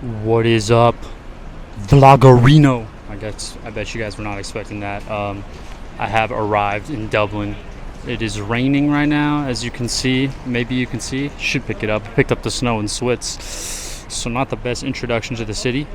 What is up, Vloggerino? I bet you guys were not expecting that. I have arrived in Dublin. It is raining right now, as you can see. Maybe you can see. Should pick it up. Picked up the snow in Switz. So not the best introduction to the city.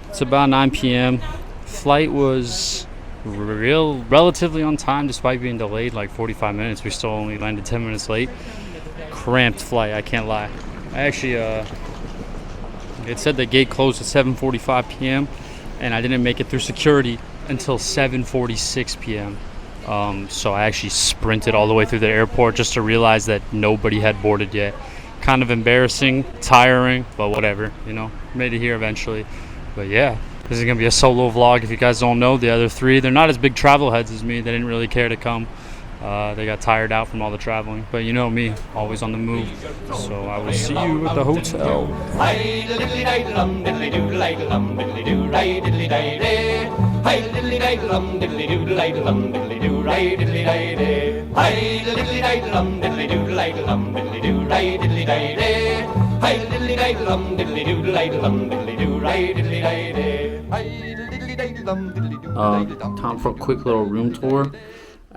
It's about 9 p.m. Flight was relatively on time despite being delayed like 45 minutes. We still only landed 10 minutes late. Cramped flight, I can't lie. I actually it said the gate closed at 7:45 p.m. and I didn't make it through security until 7:46 p.m. So I actually sprinted all the way through the airport just to realize that nobody had boarded yet. Kind of embarrassing, tiring, but whatever, you know, made it here eventually. But yeah, this is gonna be a solo vlog. If you guys don't know, the other three, they're not as big travel heads as me. They didn't really care to come. They got tired out from all the traveling, but you know me, always on the move. So I will see you at the hotel. Time for a quick little room tour.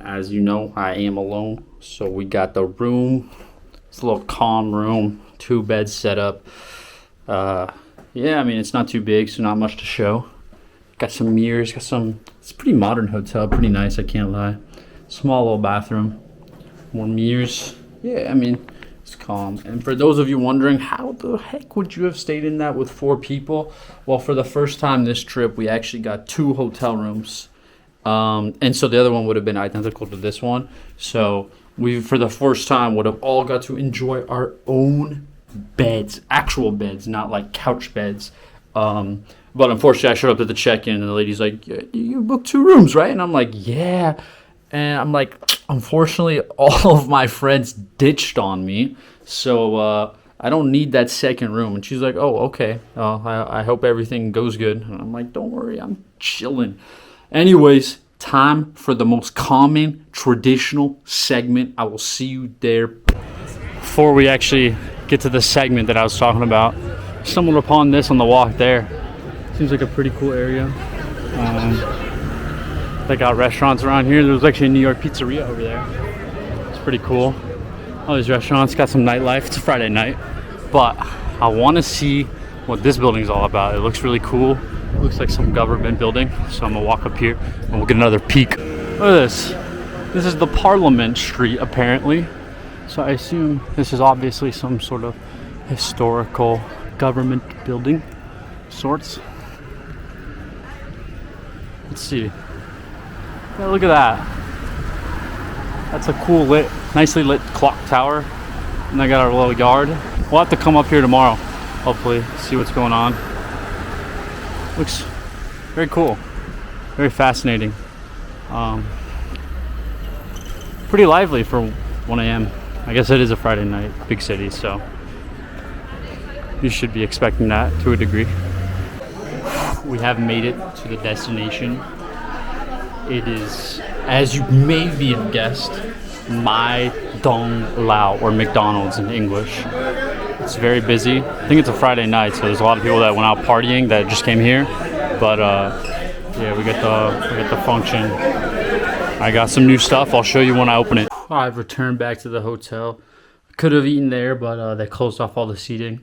As you know, I am alone, so we got the room. It's a little calm room, 2 beds set up. Yeah, I mean, it's not too big, so not much to show. Got some mirrors, it's a pretty modern hotel, pretty nice, I can't lie. Small little bathroom, more mirrors. Yeah, I mean, it's calm. And for those of you wondering, how the heck would you have stayed in that with 4 people? Well, for the first time this trip, we actually got 2 hotel rooms. And so the other one would have been identical to this one. So we, for the first time, would have all got to enjoy our own beds, actual beds, not like couch beds. But unfortunately, I showed up at the check-in, and the lady's like, "You booked 2 rooms, right?" And I'm like, "Yeah." And I'm like, unfortunately, all of my friends ditched on me, so I don't need that second room. And she's like, "Oh, okay. I hope everything goes good." And I'm like, "Don't worry, I'm chilling." Anyways, time for the most common traditional segment. I will see you there. Before we actually get to the segment that I was talking about, stumbled upon this on the walk there. Seems like a pretty cool area. They got restaurants around here. There's actually a New York pizzeria over there. It's pretty cool. All these restaurants got some nightlife. It's a Friday night. But I want to see what this building is all about. It looks really cool. Looks like some government building, so I'm gonna walk up here and we'll get another peek. Look at this. This is the Parliament Street, apparently. So I assume this is obviously some sort of historical government building sorts. Let's see. Yeah, look at that. That's a cool nicely lit clock tower. And I got our little yard. We'll have to come up here tomorrow, hopefully, see what's going on. Looks very cool, very fascinating. Pretty lively for 1 a.m. I guess it is a Friday night, big city, so you should be expecting that to a degree. We have made it to the destination. It is, as you maybe have guessed, My Dong Lao, or McDonald's in English. It's very busy. I think it's a Friday night, so there's a lot of people that went out partying that just came here. But yeah, we got the function. I got some new stuff. I'll show you when I open it. I've returned back to the hotel. Could have eaten there, but they closed off all the seating.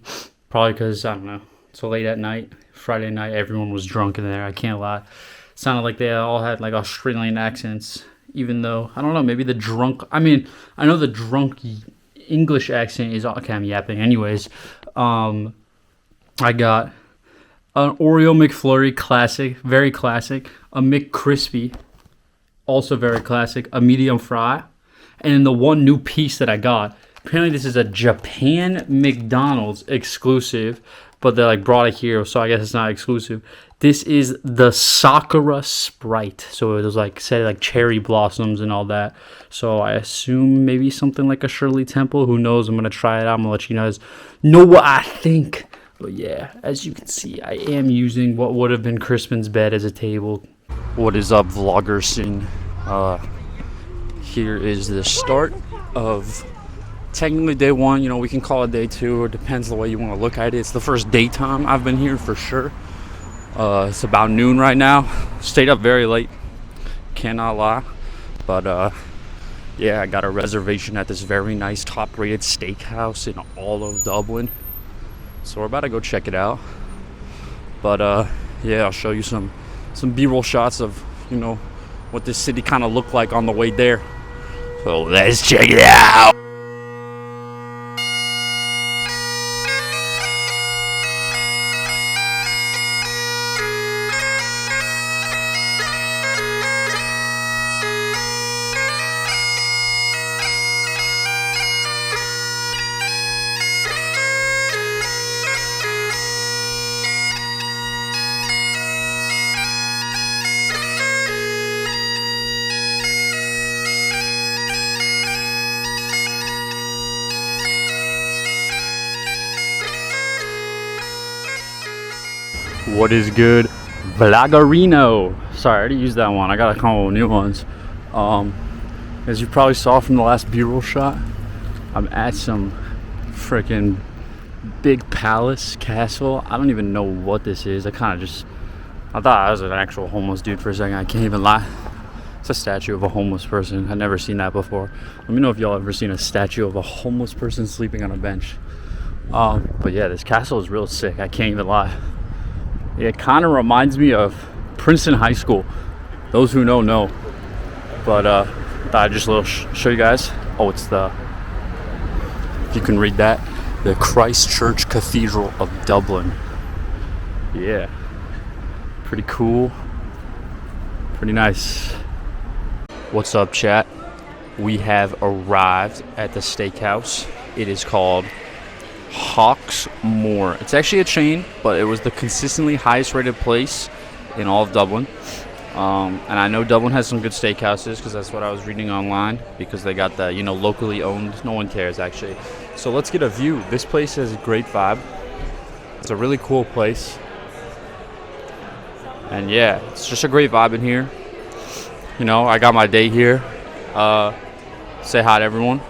Probably because, I don't know, it's so late at night. Friday night, everyone was drunk in there. I can't lie. It sounded like they all had like Australian accents. Even though, I don't know, maybe the drunk... I mean, I know the drunk English accent is... Okay, I'm yapping. Anyways, I got an Oreo McFlurry, classic, very classic. A McCrispy, also very classic. A medium fry. And then the one new piece that I got, apparently this is a Japan McDonald's exclusive, but they like brought it here, so I guess it's not exclusive. This is the Sakura Sprite. So it was like, say, like cherry blossoms and all that. So I assume maybe something like a Shirley Temple. Who knows? I'm going to try it out. I'm going to let you guys know what I think. But yeah, as you can see, I am using what would have been Crispin's bed as a table. What is up, vlogger scene? Here is the start of technically day one. You know, we can call it day two. It depends the way you want to look at it. It's the first daytime I've been here for sure. It's about noon right now. Stayed up very late. Cannot lie. But yeah, I got a reservation at this very nice top-rated steakhouse in all of Dublin. So we're about to go check it out. But yeah, I'll show you some B-roll shots of, you know, what this city kind of looked like on the way there. So let's check it out. What is good, Vloggerino? Sorry, I already used that one. I gotta come up with new ones. As you probably saw from the last B-roll shot, I'm at some freaking big palace castle. I don't even know what this is. I thought I was an actual homeless dude for a second. I can't even lie. It's a statue of a homeless person. I've never seen that before. Let me know if y'all ever seen a statue of a homeless person sleeping on a bench. But yeah, this castle is real sick. I can't even lie. It kind of reminds me of Princeton High School. Those who know. But thought I'd just show you guys. Oh, it's if you can read that, the Christ Church Cathedral of Dublin. Yeah, pretty cool. Pretty nice. What's up, chat? We have arrived at the steakhouse. It is called Hawksmoor. It's actually a chain, but it was the consistently highest rated place in all of Dublin. And I know Dublin has some good steakhouses because that's what I was reading online, because they got the, you know, locally owned. No one cares actually. So let's get a view. This place has a great vibe. It's a really cool place. And yeah, it's just a great vibe in here. You know, I got my day here. Say hi to everyone.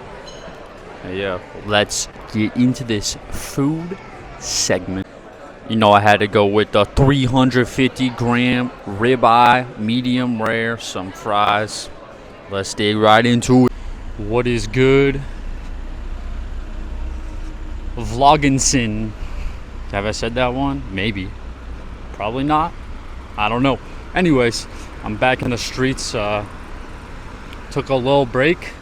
Yeah, let's get into this food segment. You know, I had to go with the 350 gram ribeye, medium rare, some fries. Let's dig right into it. What is good, Vlogginson? Have I said that one? Maybe. Probably not. I don't know. Anyways, I'm back in the streets. Took a little break.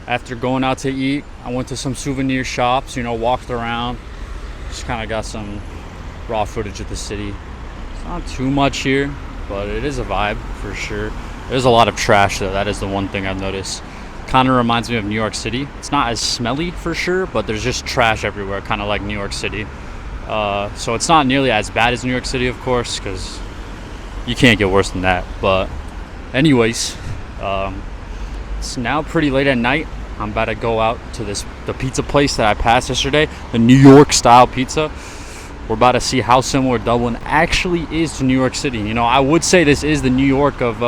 After going out to eat, I went to some souvenir shops, you know, walked around. Just kind of got some raw footage of the city. It's not too much here, but it is a vibe for sure. There's a lot of trash though. That is the one thing I've noticed. Kind of reminds me of New York City. It's not as smelly for sure, but there's just trash everywhere, kind of like New York City. So it's not nearly as bad as New York City, of course, because you can't get worse than that. But anyways, it's now pretty late at night. I'm about to go out to the pizza place that I passed yesterday, the New York style pizza. We're about to see how similar Dublin actually is to New York City. You know, I would say this is the New York of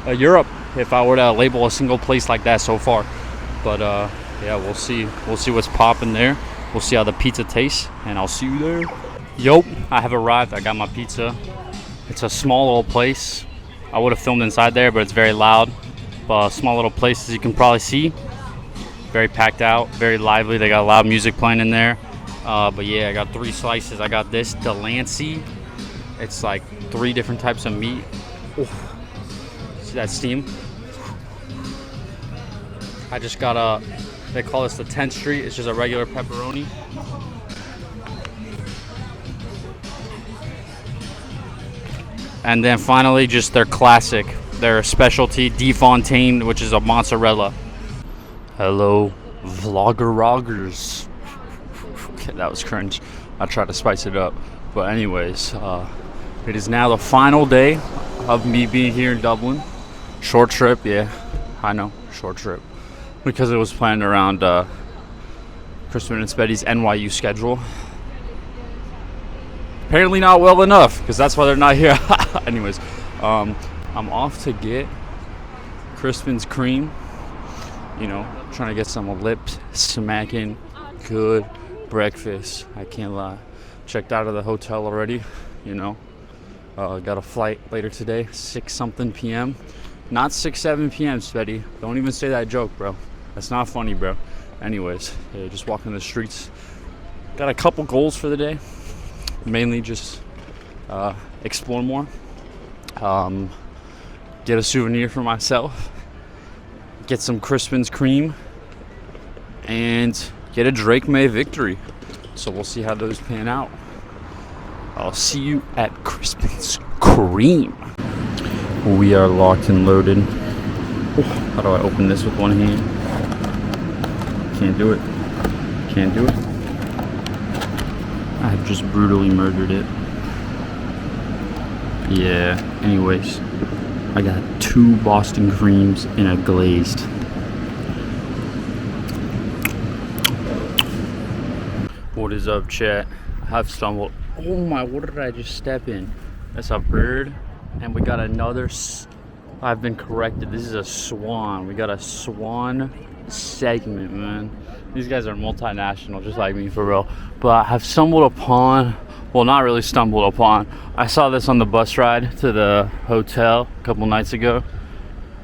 Europe if I were to label a single place like that so far. But yeah, we'll see. We'll see what's popping there. We'll see how the pizza tastes, and I'll see you there. Yup, I have arrived. I got my pizza. It's a small little place. I would have filmed inside there, but it's very loud. But small little place, as you can probably see. Very packed out, very lively. They got loud music playing in there. But yeah, I got 3 slices. I got this Delancey. It's like 3 different types of meat. Oof. See that steam? I just got they call this the 10th Street. It's just a regular pepperoni. And then finally, just their classic, their specialty, De Fontaine, which is a mozzarella. Hello, vlogger-roggers. Okay, that was cringe. I tried to spice it up. But anyways, it is now the final day of me being here in Dublin. Short trip, yeah, I know, short trip. Because it was planned around Crispin and Spetty's NYU schedule. Apparently not well enough, because that's why they're not here. Anyways, I'm off to get Crispin's cream. You know, Trying to get some lips smacking good breakfast. I can't lie. Checked out of the hotel already, you know. Got a flight later today, 6 something p.m. Not 6-7 p.m. Spetty. Don't even say that joke, bro. That's not funny, bro. Anyways, yeah, just walking the streets. Got a couple goals for the day. Mainly just explore more. Get a souvenir for myself. Get some Crispin's cream. And get a Drake May victory. So we'll see how those pan out. I'll see you at Crispin's cream. We are locked and loaded. How do I open this with one hand? Can't do it. Can't do it. I have just brutally murdered it. Yeah, anyways. I got 2 Boston creams and a glazed. What is up, chat? I have stumbled. Oh my, what did I just step in? That's a bird. And we got another. I've been corrected. This is a swan. We got a swan segment, man. These guys are multinational, just like me, for real. But I have stumbled upon. Well, not really stumbled upon. I saw this on the bus ride to the hotel a couple nights ago.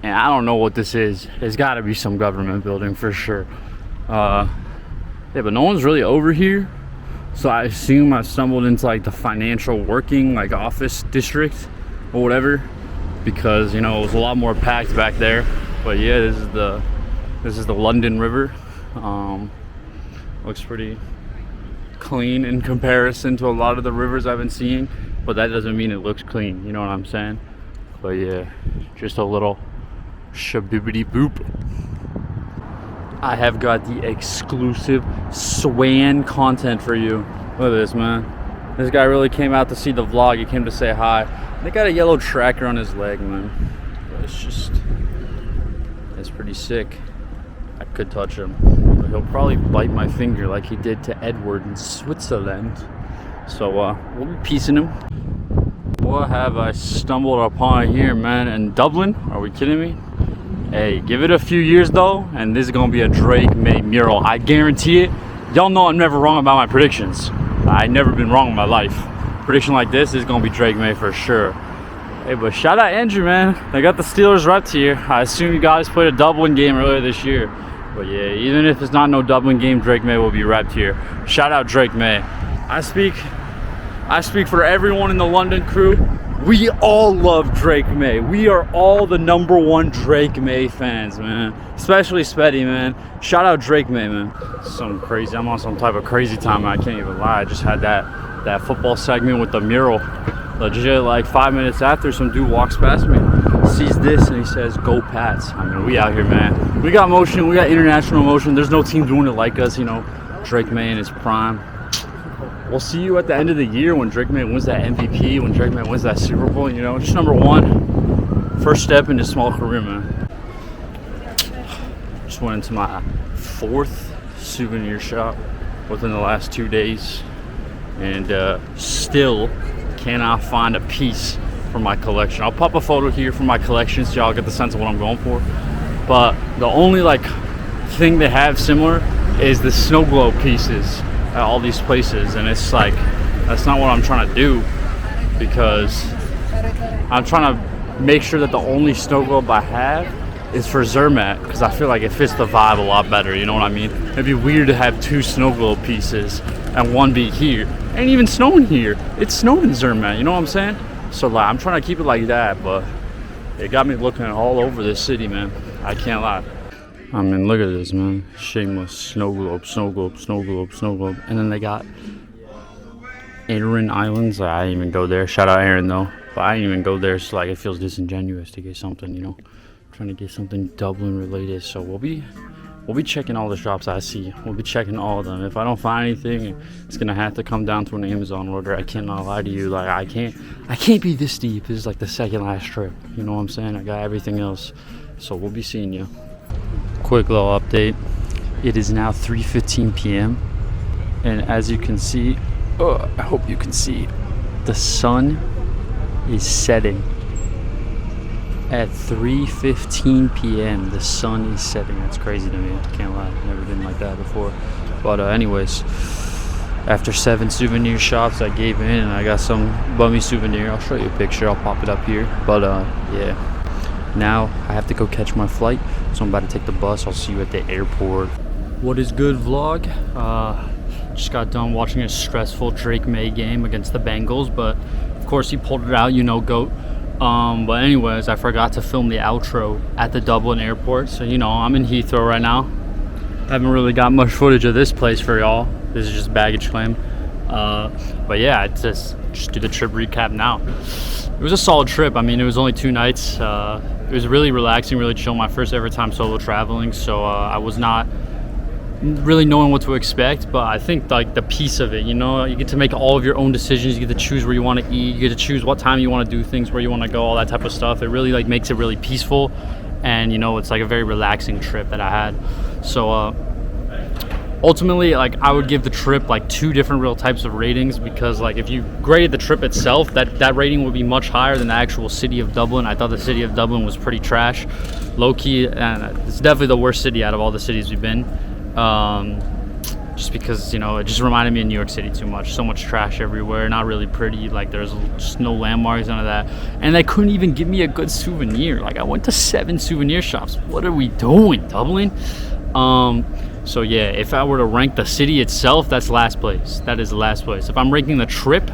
And I don't know what this is. It's got to be some government building for sure. Yeah, but no one's really over here. So I assume I stumbled into like the financial working like office district or whatever, because you know it was a lot more packed back there. But yeah, this is the London River. Looks pretty clean in comparison to a lot of the rivers I've been seeing, but that doesn't mean it looks clean, you know what I'm saying? But yeah, just a little shabibbity boop. I have got the exclusive Swan content for you. Look at this, man. This guy really came out to see the vlog. He came to say hi. They got a yellow tracker on his leg, man. But it's pretty sick. I could touch him, but he'll probably bite my finger like he did to Edward in Switzerland. So we'll be piecing him. What have I stumbled upon here, man? In Dublin? Are we kidding me? Hey, give it a few years though, and this is gonna be a Drake May mural. I guarantee it. Y'all know I'm never wrong about my predictions. I've never been wrong in my life. Prediction like this is gonna be Drake May for sure. Hey, but shout out Andrew, man. They got the Steelers repped here. I assume you guys played a Dublin game earlier this year. But yeah, even if it's not no Dublin game, Drake May will be repped here. Shout out Drake May. I speak for everyone in the London crew. We all love Drake May. We are all the #1 Drake May fans, man. Especially Spetty, man. Shout out Drake May, man. Some crazy. I'm on some type of crazy time. I can't even lie. I just had that football segment with the mural. Legit, like 5 minutes after, some dude walks past me, sees this, and he says, "Go Pats." I mean, we out here, man. We got motion. We got international motion. There's no team doing it like us, you know. Drake May in his prime. We'll see you at the end of the year when Drake May wins that MVP, when Drake May wins that Super Bowl, you know. Just #1. First step in his small career, man. Just went into my 4th souvenir shop within the last 2 days. And still cannot find a piece for my collection. I'll pop a photo here for my collection so y'all get the sense of what I'm going for. But the only like thing they have similar is the snow globe pieces at all these places, and it's like that's not what I'm trying to do, because I'm trying to make sure that the only snow globe I have is for Zermatt, because I feel like it fits the vibe a lot better, you know what I mean? It'd be weird to have 2 snow globe pieces and one be here. Ain't even snowing here. It snowed in Zermatt, you know what I'm saying? So like, I'm trying to keep it like that, but it got me looking all over this city, man. I can't lie. I mean, look at this, man. Shameless snow globe, snow globe, snow globe, snow globe. And then they got Aran Islands. I didn't even go there. Shout out Aaron, though. But I didn't even go there. So like, it feels disingenuous to get something, you know, trying to get something Dublin related. So we'll be checking all the shops I see. We'll be checking all of them. If I don't find anything, it's gonna have to come down to an Amazon order. I cannot lie to you. Like I can't be this deep. This is like the second last trip. You know what I'm saying? I got everything else. So we'll be seeing you. Quick little update. It is now 3:15 p.m. and as you can see, I hope you can see, the sun is setting. at 3:15 p.m. The sun is setting. That's crazy to me. I can't lie. I've never been like that before. But anyways, after 7 souvenir shops, I gave in and I got some bummy souvenir. I'll show you a picture. I'll pop it up here. But yeah, now I have to go catch my flight. So I'm about to take the bus. I'll see you at the airport. What is good, vlog? Just got done watching a stressful Drake May game against the Bengals, but of course he pulled it out, you know, GOAT. But anyways, I forgot to film the outro at the Dublin airport. So, you know, I'm in Heathrow right now. Haven't really got much footage of this place for y'all. This is just baggage claim. But yeah, just do the trip recap now. It was a solid trip. I mean, it was only 2 nights. It was really relaxing, really chill. My first ever time solo traveling. So I was not really knowing what to expect, but I think like the piece of it, you know, you get to make all of your own decisions. You get to choose where you want to eat, you get to choose what time you want to do things, where you want to go, all that type of stuff. It really like makes it really peaceful, and you know, it's like a very relaxing trip that I had. So ultimately, like, I would give the trip like 2 different real types of ratings, because like if you graded the trip itself, that rating would be much higher than the actual city of Dublin. I thought the city of Dublin was pretty trash, low-key, and it's definitely the worst city out of all the cities we've been. Just because, you know, it just reminded me of New York City too much. So much trash everywhere, not really pretty. Like, there's just no landmarks, none of that. And they couldn't even give me a good souvenir. Like, I went to 7 souvenir shops. What are we doing, Dublin? So yeah, if I were to rank the city itself, that's last place. That is last place. If I'm ranking the trip,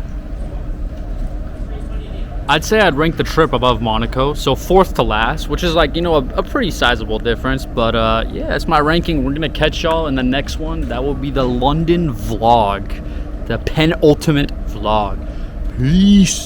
I'd say I'd rank the trip above Monaco, so 4th to last, which is like, you know, a pretty sizable difference. But yeah, that's my ranking. We're gonna catch y'all in the next one. That will be the London vlog, the penultimate vlog. Peace.